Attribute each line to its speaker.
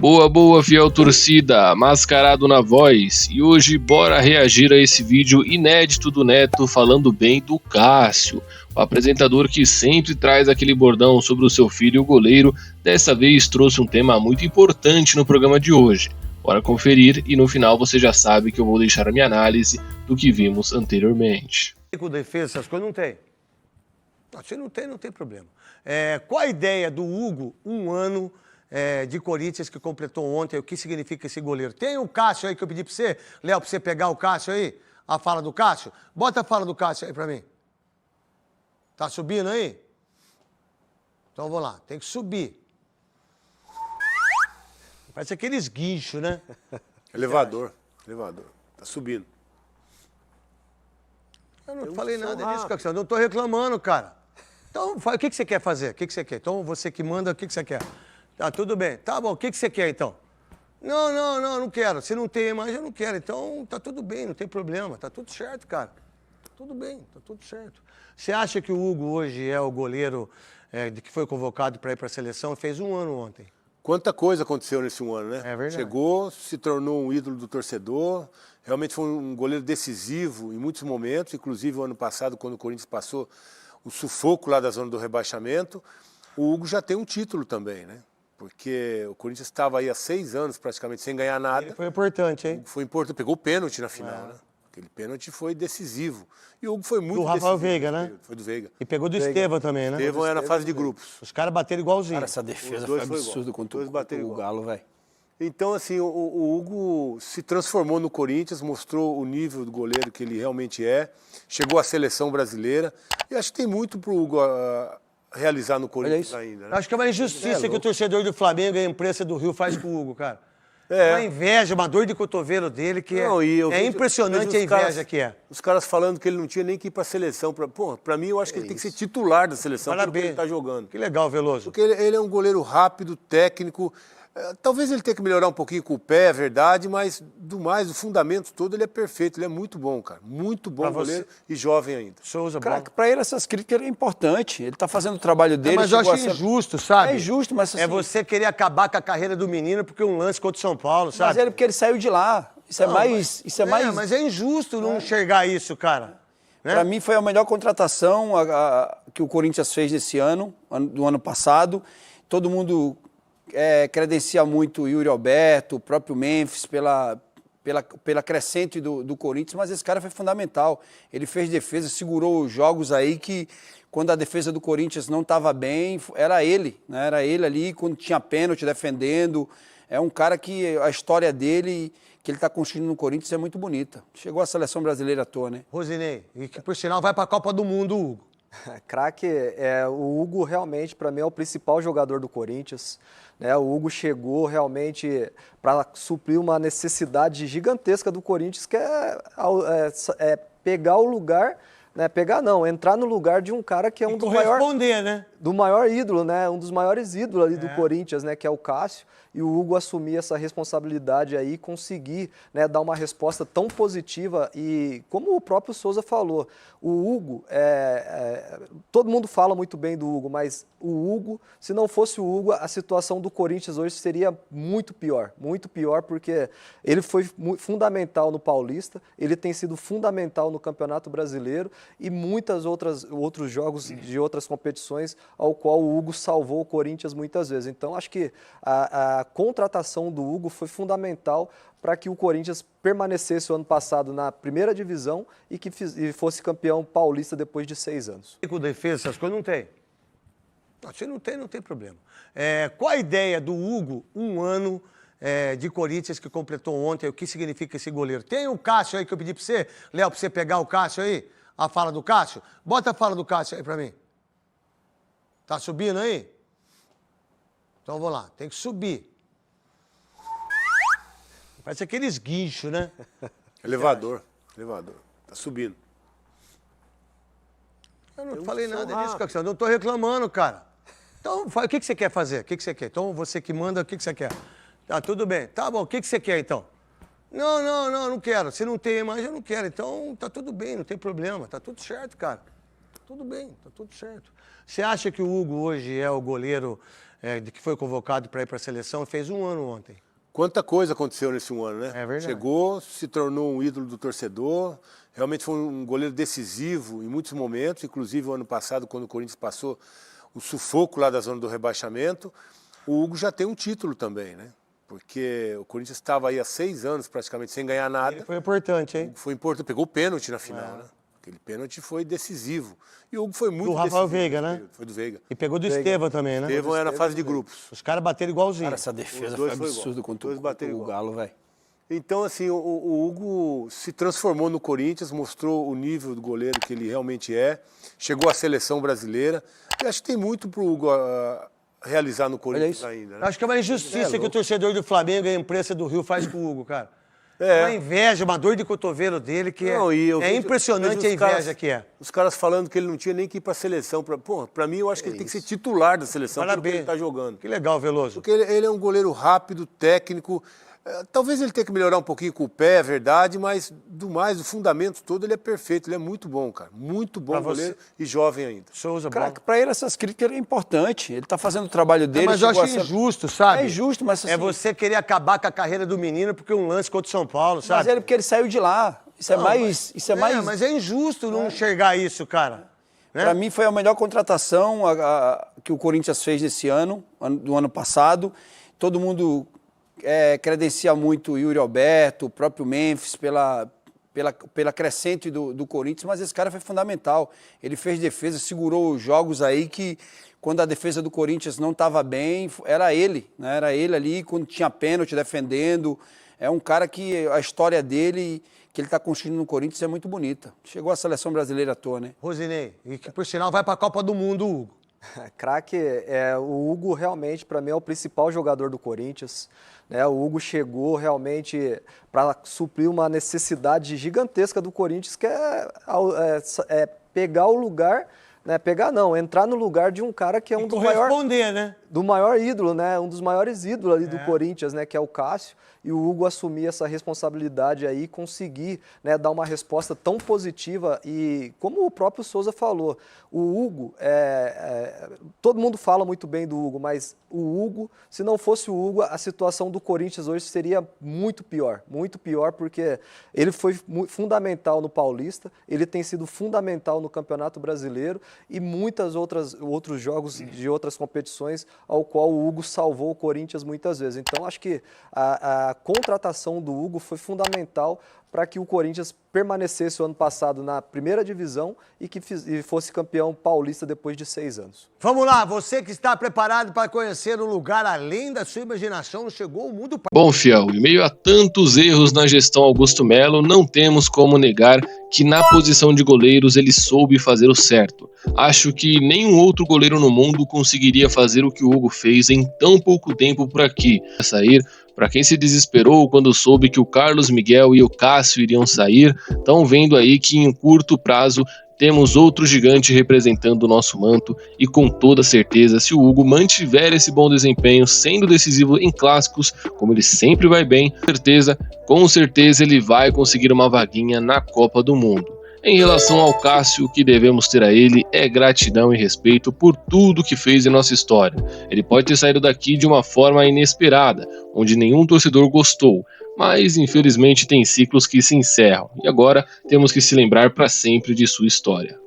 Speaker 1: Boa, boa, fiel torcida, mascarado na voz, e hoje bora reagir a esse vídeo inédito do Neto falando bem do Cássio, o apresentador que sempre traz aquele bordão sobre o seu filho, o goleiro. Dessa vez trouxe um tema muito importante no programa de hoje. Bora conferir e no final você já sabe que eu vou deixar a minha análise do que vimos anteriormente.
Speaker 2: Com defesa, essas coisas não tem. Não, se não tem problema. Qual a ideia do Hugo, um ano de Corinthians que completou ontem, o que significa esse goleiro? Tem o Cássio aí que eu pedi pra você, Léo, pra você pegar o Cássio aí, a fala do Cássio? Bota a fala do Cássio aí pra mim. Tá subindo aí? Então vou lá, tem que subir. Parece aqueles guinchos, né?
Speaker 3: Elevador. Tá subindo.
Speaker 2: Eu não falei nada disso, Cássio. Eu não tô reclamando, cara. Então, o que você quer fazer? O que você quer? Então, você que manda, o que você quer? Tá, tudo bem. Tá bom, o que você quer, então? Não quero. Se não tem imagem, eu não quero. Então, tá tudo bem, não tem problema. Tá tudo certo, cara. Tá tudo bem, tá tudo certo. Você acha que o Hugo hoje é o goleiro que foi convocado para ir para a seleção? Fez um ano ontem.
Speaker 3: Quanta coisa aconteceu nesse um ano, né?
Speaker 2: É verdade.
Speaker 3: Chegou, se tornou um ídolo do torcedor, realmente foi um goleiro decisivo em muitos momentos, inclusive o ano passado, quando o Corinthians passou o sufoco lá da zona do rebaixamento, o Hugo já tem um título também, né? Porque o Corinthians estava aí há 6 anos praticamente sem ganhar nada.
Speaker 2: Ele foi importante, hein?
Speaker 3: Foi importante, pegou o pênalti na final, né? Aquele pênalti foi decisivo. E o Hugo foi muito decisivo.
Speaker 2: Do Rafael Veiga, né?
Speaker 3: Foi do Veiga.
Speaker 2: E pegou do Estevão também, né?
Speaker 3: Estevão era na fase de grupos.
Speaker 2: Os caras bateram igualzinho.
Speaker 4: Cara, essa defesa foi absurda contra o Galo, velho.
Speaker 3: Então, assim, o Hugo se transformou no Corinthians, mostrou o nível do goleiro que ele realmente é, chegou à seleção brasileira, e acho que tem muito pro Hugo realizar no Corinthians ainda, né?
Speaker 2: Acho que é uma injustiça que o torcedor do Flamengo e a imprensa do Rio faz com o Hugo, cara. Uma inveja, uma dor de cotovelo dele que é impressionante a inveja que é.
Speaker 3: Os caras falando que ele não tinha nem que ir pra seleção. Pra mim, eu acho que ele tem que ser titular da seleção, pelo que ele tá jogando.
Speaker 2: Que legal, Veloso.
Speaker 3: Porque ele é um goleiro rápido, técnico. Talvez ele tenha que melhorar um pouquinho com o pé, é verdade, mas do mais, o fundamento todo, ele é perfeito, ele é muito bom, cara. Muito bom goleiro e jovem ainda.
Speaker 2: Souza,
Speaker 4: cara, pra ele essas críticas é importante. Ele tá fazendo o trabalho dele.
Speaker 2: Mas eu acho injusto, sabe?
Speaker 4: É injusto, mas assim,
Speaker 2: é você querer acabar com a carreira do menino porque um lance contra o São Paulo, sabe?
Speaker 4: Mas porque ele saiu de lá. Isso é mais...
Speaker 2: Mas é injusto não enxergar isso, cara. Né?
Speaker 4: Pra mim foi a melhor contratação que o Corinthians fez nesse ano, do ano passado. Todo mundo credencia muito o Yuri Alberto, o próprio Memphis, pela crescente do Corinthians, mas esse cara foi fundamental. Ele fez defesa, segurou os jogos aí que, quando a defesa do Corinthians não estava bem, era ele, né? Era ele ali, quando tinha pênalti, defendendo. É um cara que a história dele, que ele está construindo no Corinthians, é muito bonita. Chegou à seleção brasileira à toa, né?
Speaker 2: Rosinei, e que por sinal vai para a Copa do Mundo, Hugo.
Speaker 5: Craque, o Hugo realmente, para mim, é o principal jogador do Corinthians. Né? O Hugo chegou realmente para suprir uma necessidade gigantesca do Corinthians, que é pegar o lugar, né? Entrar no lugar de um cara que é um do maior ídolo, né? Um dos maiores ídolos ali do Corinthians, né? Que é o Cássio. E o Hugo assumir essa responsabilidade aí, conseguir, né, dar uma resposta tão positiva. E como o próprio Souza falou, o Hugo, todo mundo fala muito bem do Hugo, mas o Hugo, se não fosse o Hugo, a situação do Corinthians hoje seria muito pior, porque ele foi fundamental no Paulista, ele tem sido fundamental no Campeonato Brasileiro e outros jogos de outras competições ao qual o Hugo salvou o Corinthians muitas vezes. Então, acho que a contratação do Hugo foi fundamental para que o Corinthians permanecesse o ano passado na primeira divisão e que fosse campeão paulista depois de 6 anos.
Speaker 2: Com defesa, essas coisas não tem. Não, se não tem problema. Qual a ideia do Hugo, um ano de Corinthians que completou ontem, o que significa esse goleiro? Tem o Cássio aí que eu pedi para você, Léo, para você pegar o Cássio aí, a fala do Cássio? Bota a fala do Cássio aí para mim. Tá subindo aí? Então vou lá, tem que subir. Parece aqueles guinchos, né?
Speaker 3: Elevador. Tá subindo.
Speaker 2: Eu não falei nada disso, Cássio. Eu não tô reclamando, cara. Então, o que você quer fazer? O que você quer? Então, você que manda, o que você quer? Tá, tudo bem. Tá bom, o que você quer, então? Não quero. Se não tem imagem, eu não quero. Então, tá tudo bem, não tem problema. Tá tudo certo, cara. Tá tudo bem, tá tudo certo. Você acha que o Hugo hoje é o goleiro de que foi convocado para ir para a seleção, fez 1 ano ontem.
Speaker 3: Quanta coisa aconteceu nesse 1 ano, né?
Speaker 2: É verdade.
Speaker 3: Chegou, se tornou um ídolo do torcedor, realmente foi um goleiro decisivo em muitos momentos, inclusive o ano passado, quando o Corinthians passou o sufoco lá da zona do rebaixamento. O Hugo já tem um título também, né? Porque o Corinthians estava aí há 6 anos praticamente sem ganhar nada.
Speaker 2: Ele foi importante, hein?
Speaker 3: Foi importante, pegou o pênalti na final, né? Aquele pênalti foi decisivo. E o Hugo foi muito decisivo.
Speaker 2: Do Rafael Veiga, né?
Speaker 3: Foi do Veiga.
Speaker 2: E pegou do Estevão também, né?
Speaker 3: Estevão era na fase de grupos.
Speaker 2: Os caras bateram igualzinho.
Speaker 4: Cara, essa defesa foi absurda contra o Galo, velho.
Speaker 3: Então, assim, o Hugo se transformou no Corinthians, mostrou o nível do goleiro que ele realmente é, chegou à seleção brasileira. E acho que tem muito pro Hugo realizar no Corinthians ainda, né?
Speaker 2: Acho que é uma injustiça que o torcedor do Flamengo e a imprensa do Rio faz com o Hugo, cara. Uma inveja, uma dor de cotovelo dele que é impressionante a inveja que é.
Speaker 3: Os caras falando que ele não tinha nem que ir para a seleção. Pra mim, eu acho que ele tem que ser titular da seleção pelo que ele está jogando.
Speaker 2: Que legal, Veloso.
Speaker 3: Porque ele é um goleiro rápido, técnico. Talvez ele tenha que melhorar um pouquinho com o pé, é verdade, mas do fundamento todo, ele é perfeito. Ele é muito bom, cara. Muito bom goleiro e jovem ainda.
Speaker 2: Souza,
Speaker 4: para ele, essas críticas é importante. Ele está fazendo o trabalho dele.
Speaker 2: Mas eu acho injusto, sabe?
Speaker 4: É injusto, mas assim,
Speaker 2: é você querer acabar com a carreira do menino porque um lance contra o São Paulo, sabe?
Speaker 4: Mas porque ele saiu de lá. Isso é mais. Mas
Speaker 2: é injusto não enxergar isso, cara. Né?
Speaker 4: Para mim foi a melhor contratação que o Corinthians fez nesse ano, do ano passado. Todo mundo credencia muito o Yuri Alberto, o próprio Memphis, pela crescente do Corinthians, mas esse cara foi fundamental. Ele fez defesa, segurou os jogos aí que, quando a defesa do Corinthians não estava bem, era ele, né? Era ele ali, quando tinha pênalti, defendendo. É um cara que a história dele, que ele está construindo no Corinthians, é muito bonita. Chegou à seleção brasileira à toa, né?
Speaker 2: Rosinei, e que por sinal vai para a Copa do Mundo, Hugo.
Speaker 5: Craque, o Hugo realmente, para mim, é o principal jogador do Corinthians. Né? O Hugo chegou realmente para suprir uma necessidade gigantesca do Corinthians, que é pegar o lugar, né? Entrar no lugar de um cara que é um do maior ídolo, né? Um dos maiores ídolos ali do Corinthians, né? Que é o Cássio. E o Hugo assumir essa responsabilidade aí, conseguir, né, dar uma resposta tão positiva. E como o próprio Souza falou, o Hugo, todo mundo fala muito bem do Hugo, mas o Hugo, se não fosse o Hugo, a situação do Corinthians hoje seria muito pior, porque ele foi fundamental no Paulista, ele tem sido fundamental no Campeonato Brasileiro e outros jogos de outras competições ao qual o Hugo salvou o Corinthians muitas vezes. Então, acho que a contratação do Hugo foi fundamental para que o Corinthians permanecesse o ano passado na primeira divisão e fosse campeão paulista depois de 6 anos.
Speaker 2: Vamos lá, você que está preparado para conhecer um lugar além da sua imaginação, chegou o mundo...
Speaker 1: Bom, fiel, em meio a tantos erros na gestão Augusto Melo, não temos como negar que na posição de goleiros ele soube fazer o certo. Acho que nenhum outro goleiro no mundo conseguiria fazer o que o Hugo fez em tão pouco tempo por aqui. Para quem se desesperou quando soube que o Carlos Miguel e o Cássio iriam sair, estão vendo aí que em curto prazo temos outro gigante representando o nosso manto e com toda certeza, se o Hugo mantiver esse bom desempenho, sendo decisivo em clássicos, como ele sempre vai bem, com certeza ele vai conseguir uma vaguinha na Copa do Mundo. Em relação ao Cássio, o que devemos ter a ele é gratidão e respeito por tudo que fez em nossa história. Ele pode ter saído daqui de uma forma inesperada, onde nenhum torcedor gostou, mas infelizmente tem ciclos que se encerram, e agora temos que se lembrar para sempre de sua história.